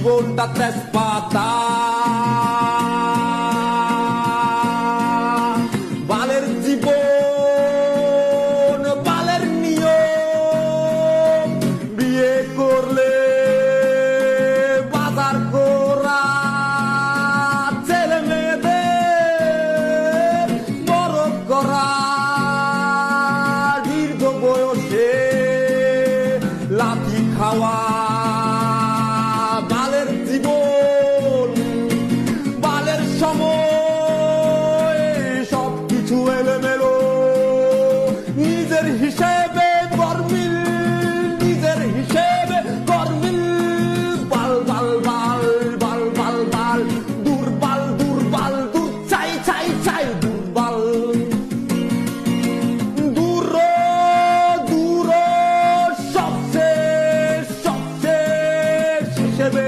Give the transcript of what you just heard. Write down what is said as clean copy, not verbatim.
জীবনটা তেজপাতা। বালের জীবন বালের নিয়ম, বিয়ে করলে বাজার করা, ছেলে মেয়েদের বড় করা, দীর্ঘ বয়সে লাথি খাওয়া। বালের জীবন বালের সময় সবকিছু এলোমেলো, নিজের হিসেবে গরমিল, নিজের হিসেবে গরমিল। বাল বাল বাল বাল বাল বাল, দুর্বল দুর্বল দূর চাই চাই চাই, দুর্বল দূর দূর সবশেষ সবশেষ হিসেবে